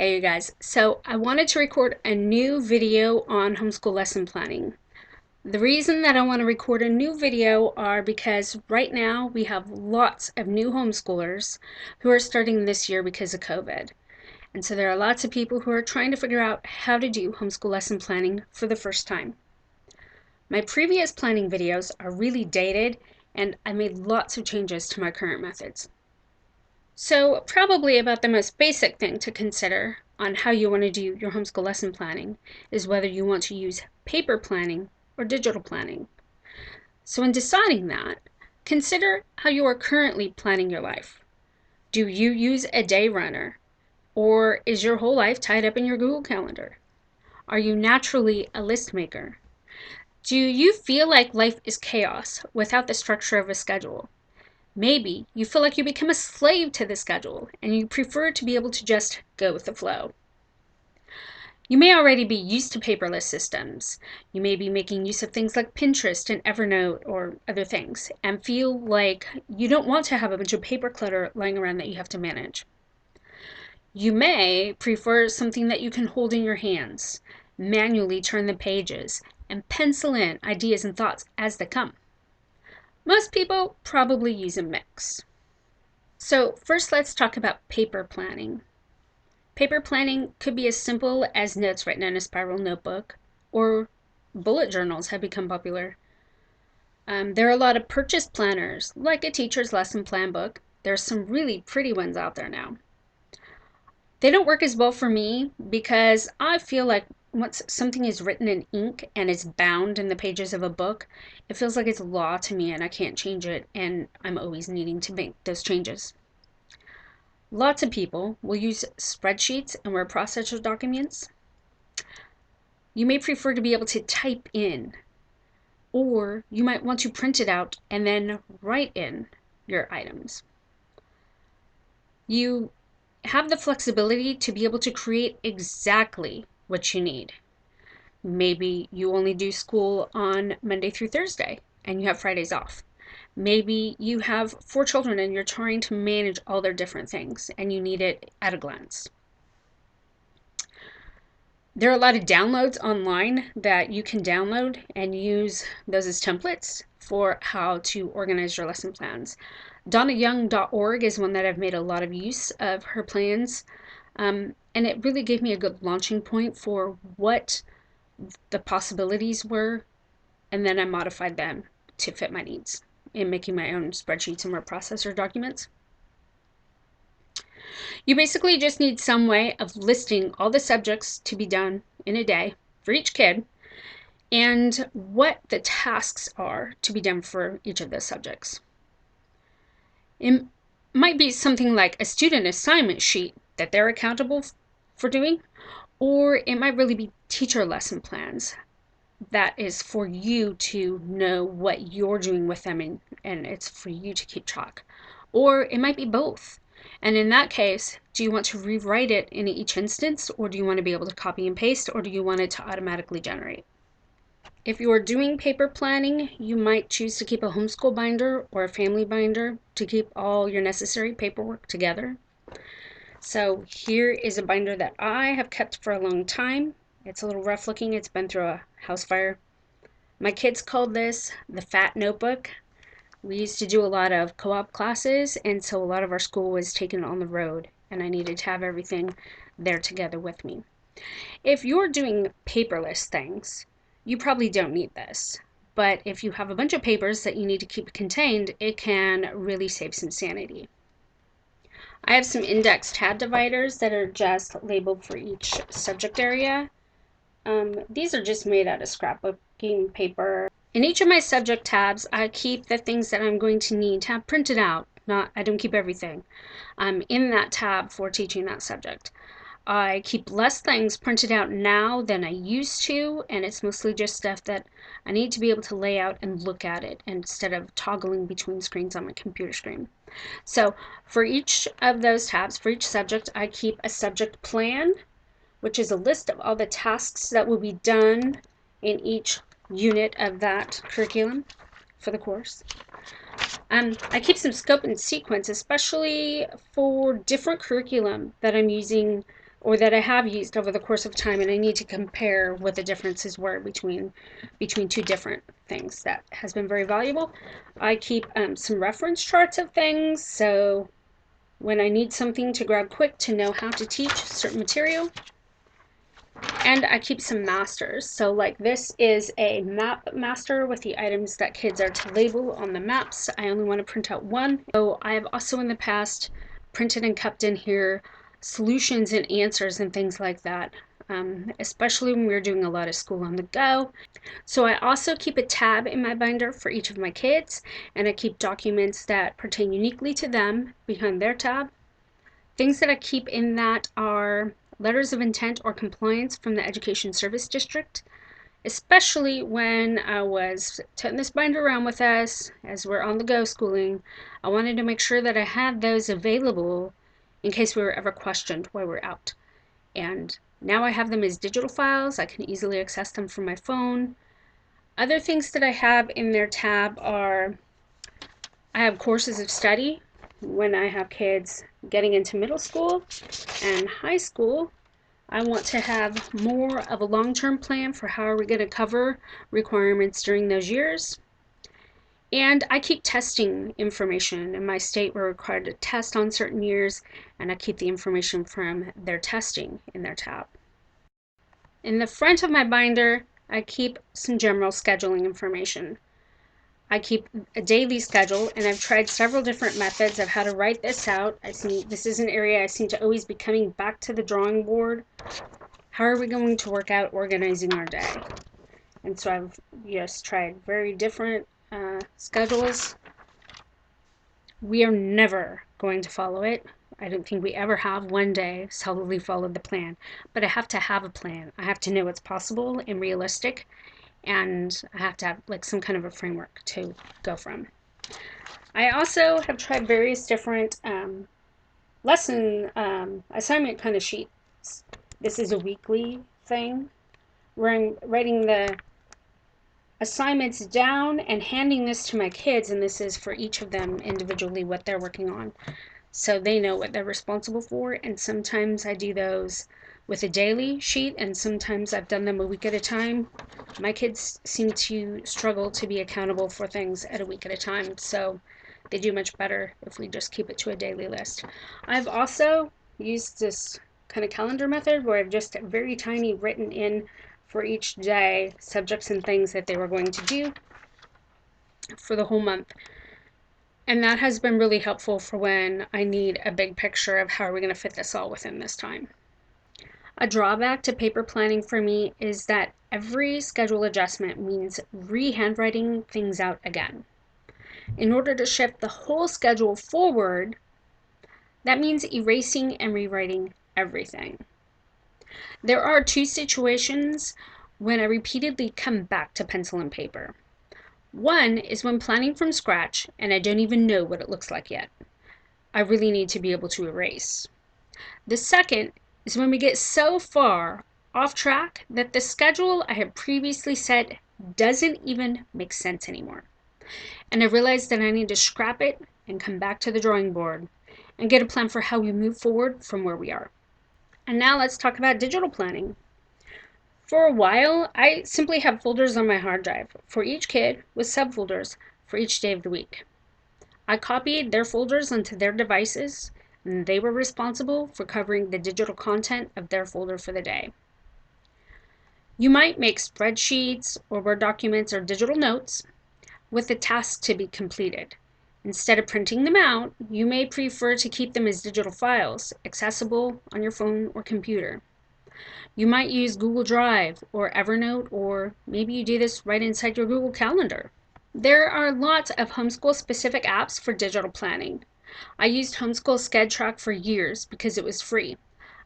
Hey you guys, so I wanted to record a new video on homeschool lesson planning. The reason that I want to record a new video are because right now we have lots of new homeschoolers who are starting this year because of COVID. And so there are lots of people who are trying to figure out how to do homeschool lesson planning for the first time. My previous planning videos are really dated and I made lots of changes to my current methods. So probably about the most basic thing to consider on how you want to do your homeschool lesson planning is whether you want to use paper planning or digital planning. So in deciding that, consider how you are currently planning your life. Do you use a day runner, or is your whole life tied up in your Google Calendar? Are you naturally a list maker? Do you feel like life is chaos without the structure of a schedule? Maybe you feel like you become a slave to the schedule and you prefer to be able to just go with the flow. You may already be used to paperless systems. You may be making use of things like Pinterest and Evernote or other things and feel like you don't want to have a bunch of paper clutter lying around that you have to manage. You may prefer something that you can hold in your hands, manually turn the pages, and pencil in ideas and thoughts as they come. Most people probably use a mix. So first let's talk about paper planning. Paper planning could be as simple as notes written in a spiral notebook, or bullet journals have become popular. There are a lot of purchase planners, like a teacher's lesson plan book. There's some really pretty ones out there now. They don't work as well for me because I feel like once something is written in ink and is bound in the pages of a book, it feels like it's law to me and I can't change it, and I'm always needing to make those changes. Lots of people will use spreadsheets and word processor documents. You may prefer to be able to type in, or you might want to print it out and then write in your items. You have the flexibility to be able to create exactly what you need. Maybe you only do school on Monday through Thursday and you have Fridays off. Maybe you have 4 children and you're trying to manage all their different things and you need it at a glance. There are a lot of downloads online that you can download and use those as templates for how to organize your lesson plans. DonnaYoung.org is one that I've made a lot of use of her plans, and it really gave me a good launching point for what the possibilities were, and then I modified them to fit my needs in making my own spreadsheets and word processor documents. You basically just need some way of listing all the subjects to be done in a day for each kid and what the tasks are to be done for each of those subjects. It might be something like a student assignment sheet that they're accountable for doing, or it might really be teacher lesson plans that is for you to know what you're doing with them, and it's for you to keep track. Or it might be both. And in that case, do you want to rewrite it in each instance, or do you want to be able to copy and paste, or do you want it to automatically generate? If you are doing paper planning, you might choose to keep a homeschool binder or a family binder to keep all your necessary paperwork together. So here is a binder that I have kept for a long time. It's a little rough looking. It's been through a house fire. My kids called this the fat notebook. We used to do a lot of co-op classes, and so a lot of our school was taken on the road, and I needed to have everything there together with me. If you're doing paperless things, you probably don't need this. But if you have a bunch of papers that you need to keep contained, it can really save some sanity. I have some index tab dividers that are just labeled for each subject area. These are just made out of scrapbooking paper. In each of my subject tabs, I keep the things that I'm going to need to have printed out. I don't keep everything in that tab for teaching that subject. I keep less things printed out now than I used to, and it's mostly just stuff that I need to be able to lay out and look at it instead of toggling between screens on my computer screen. So for each of those tabs, for each subject, I keep a subject plan, which is a list of all the tasks that will be done in each unit of that curriculum for the course. I keep some scope and sequence, especially for different curriculum that I'm using or that I have used over the course of time, and I need to compare what the differences were between two different things. That has been very valuable. I keep some reference charts of things, so when I need something to grab quick to know how to teach certain material. And I keep some masters. So like this is a map master with the items that kids are to label on the maps. I only want to print out one. So I have also in the past printed and kept in here solutions and answers and things like that, especially when we're doing a lot of school on the go. So I also keep a tab in my binder for each of my kids, and I keep documents that pertain uniquely to them behind their tab. Things that I keep in that are letters of intent or compliance from the Education Service District, especially when I was toting this binder around with us as we're on the go schooling. I wanted to make sure that I had those available in case we were ever questioned while we're out. And now I have them as digital files. I can easily access them from my phone. Other things that I have in their tab are I have courses of study when I have kids getting into middle school and high school. I want to have more of a long-term plan for how are we going to cover requirements during those years. And I keep testing information. In my state, we're required to test on certain years, and I keep the information from their testing in their tab. In the front of my binder, I keep some general scheduling information. I keep a daily schedule, and I've tried several different methods of how to write this out. I see this is an area I seem to always be coming back to the drawing board. How are we going to work out organizing our day? And so I've just tried very different schedules. We are never going to follow it. I don't think we ever have one day solidly followed the plan, but I have to have a plan. I have to know what's possible and realistic, and I have to have like some kind of a framework to go from. I also have tried various different lesson assignment kind of sheets. This is a weekly thing where I'm writing the assignments down and handing this to my kids, and this is for each of them individually what they're working on, so they know what they're responsible for. And sometimes I do those with a daily sheet, and sometimes I've done them a week at a time. My kids seem to struggle to be accountable for things at a week at a time, so they do much better if we just keep it to a daily list. I've also used this kind of calendar method where I've just very tiny written in for each day subjects and things that they were going to do for the whole month. And that has been really helpful for when I need a big picture of how are we going to fit this all within this time. A drawback to paper planning for me is that every schedule adjustment means re-handwriting things out again. In order to shift the whole schedule forward, that means erasing and rewriting everything. There are two situations when I repeatedly come back to pencil and paper. One is when planning from scratch and I don't even know what it looks like yet. I really need to be able to erase. The second is when we get so far off track that the schedule I had previously set doesn't even make sense anymore. And I realize that I need to scrap it and come back to the drawing board and get a plan for how we move forward from where we are. And now let's talk about digital planning. For a while, I simply had folders on my hard drive for each kid with subfolders for each day of the week. I copied their folders onto their devices, and they were responsible for covering the digital content of their folder for the day. You might make spreadsheets or Word documents or digital notes with a task to be completed. Instead of printing them out, you may prefer to keep them as digital files, accessible on your phone or computer. You might use Google Drive or Evernote, or maybe you do this right inside your Google Calendar. There are lots of homeschool specific apps for digital planning. I used Homeschool Skedtrack for years because it was free.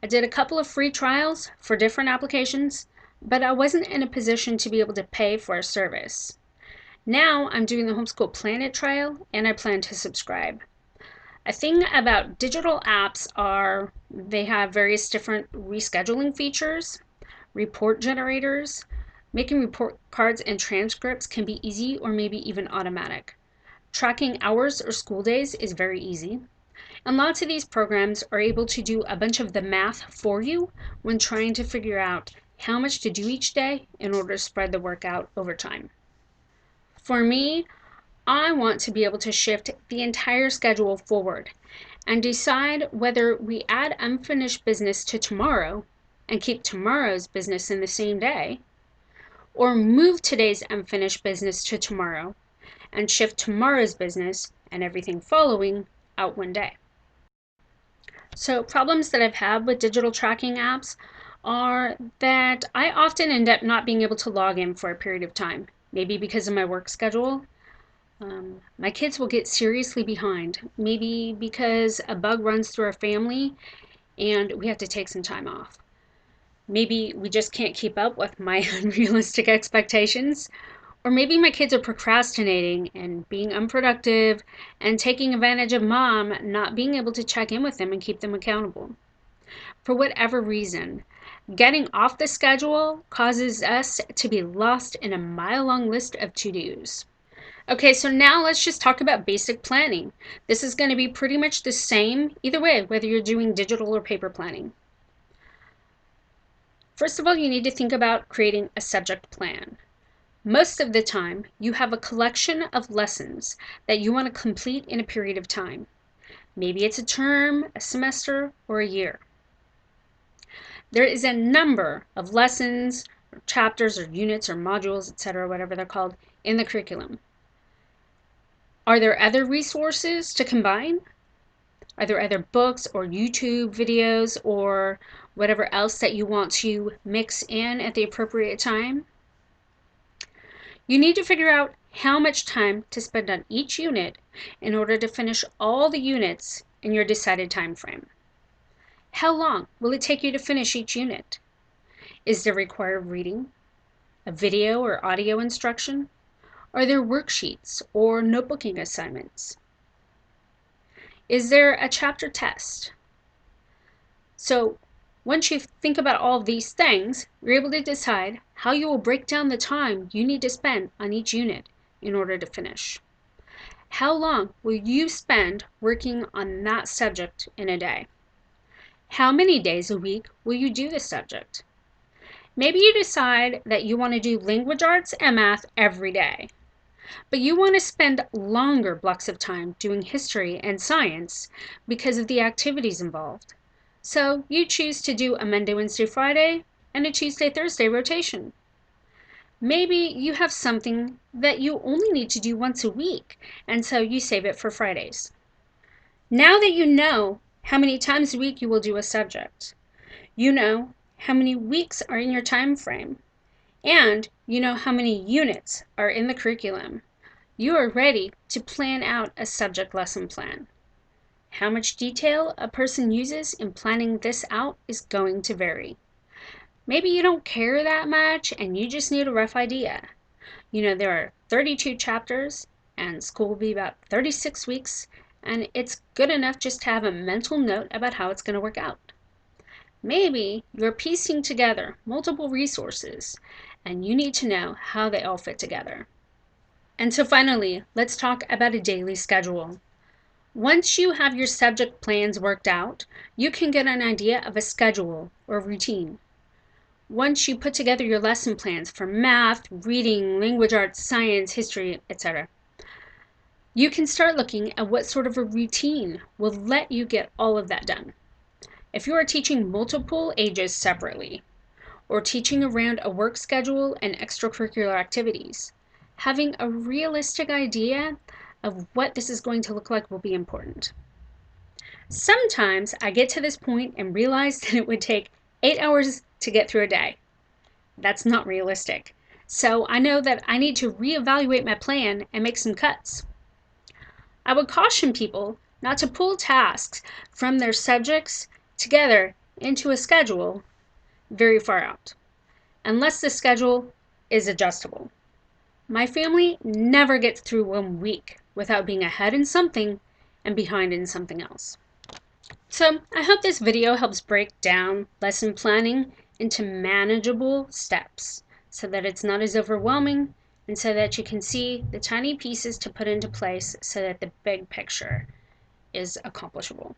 I did a couple of free trials for different applications, but I wasn't in a position to be able to pay for a service. Now I'm doing the Homeschool Planet trial, and I plan to subscribe. A thing about digital apps are they have various different rescheduling features, report generators. Making report cards and transcripts can be easy or maybe even automatic. Tracking hours or school days is very easy. And lots of these programs are able to do a bunch of the math for you when trying to figure out how much to do each day in order to spread the work out over time. For me, I want to be able to shift the entire schedule forward and decide whether we add unfinished business to tomorrow and keep tomorrow's business in the same day, or move today's unfinished business to tomorrow and shift tomorrow's business and everything following out one day. So problems that I've had with digital tracking apps are that I often end up not being able to log in for a period of time, maybe because of my work schedule. My kids will get seriously behind, maybe because a bug runs through our family and we have to take some time off. Maybe we just can't keep up with my unrealistic expectations. Or maybe my kids are procrastinating and being unproductive and taking advantage of mom not being able to check in with them and keep them accountable. For whatever reason, getting off the schedule causes us to be lost in a mile-long list of to-dos. Okay, so now let's just talk about basic planning. This is going to be pretty much the same either way, whether you're doing digital or paper planning. First of all, you need to think about creating a subject plan. Most of the time, you have a collection of lessons that you want to complete in a period of time. Maybe it's a term, a semester, or a year. There is a number of lessons, or chapters, or units, or modules, etc., whatever they're called, in the curriculum. Are there other resources to combine? Are there other books or YouTube videos or whatever else that you want to mix in at the appropriate time? You need to figure out how much time to spend on each unit in order to finish all the units in your decided time frame. How long will it take you to finish each unit? Is there required reading, a video or audio instruction? Are there worksheets or notebooking assignments? Is there a chapter test? So once you think about all of these things, you're able to decide how you will break down the time you need to spend on each unit in order to finish. How long will you spend working on that subject in a day? How many days a week will you do the subject? Maybe you decide that you want to do language arts and math every day, but you want to spend longer blocks of time doing history and science because of the activities involved. So you choose to do a Monday, Wednesday, Friday, and a Tuesday, Thursday rotation. Maybe you have something that you only need to do once a week, and so you save it for Fridays. Now that you know how many times a week you will do a subject, you know how many weeks are in your time frame, and you know how many units are in the curriculum, you are ready to plan out a subject lesson plan. How much detail a person uses in planning this out is going to vary. Maybe you don't care that much and you just need a rough idea. You know, there are 32 chapters and school will be about 36 weeks, and it's good enough just to have a mental note about how it's going to work out. Maybe you're piecing together multiple resources and you need to know how they all fit together. And so finally, let's talk about a daily schedule. Once you have your subject plans worked out, you can get an idea of a schedule or routine. Once you put together your lesson plans for math, reading, language arts, science, history, etc., you can start looking at what sort of a routine will let you get all of that done. If you are teaching multiple ages separately, or teaching around a work schedule and extracurricular activities, having a realistic idea of what this is going to look like will be important. Sometimes I get to this point and realize that it would take 8 hours to get through a day. That's not realistic. So I know that I need to reevaluate my plan and make some cuts. I would caution people not to pull tasks from their subjects together into a schedule very far out, unless the schedule is adjustable. My family never gets through 1 week without being ahead in something and behind in something else. So I hope this video helps break down lesson planning into manageable steps so that it's not as overwhelming and so that you can see the tiny pieces to put into place so that the big picture is accomplishable.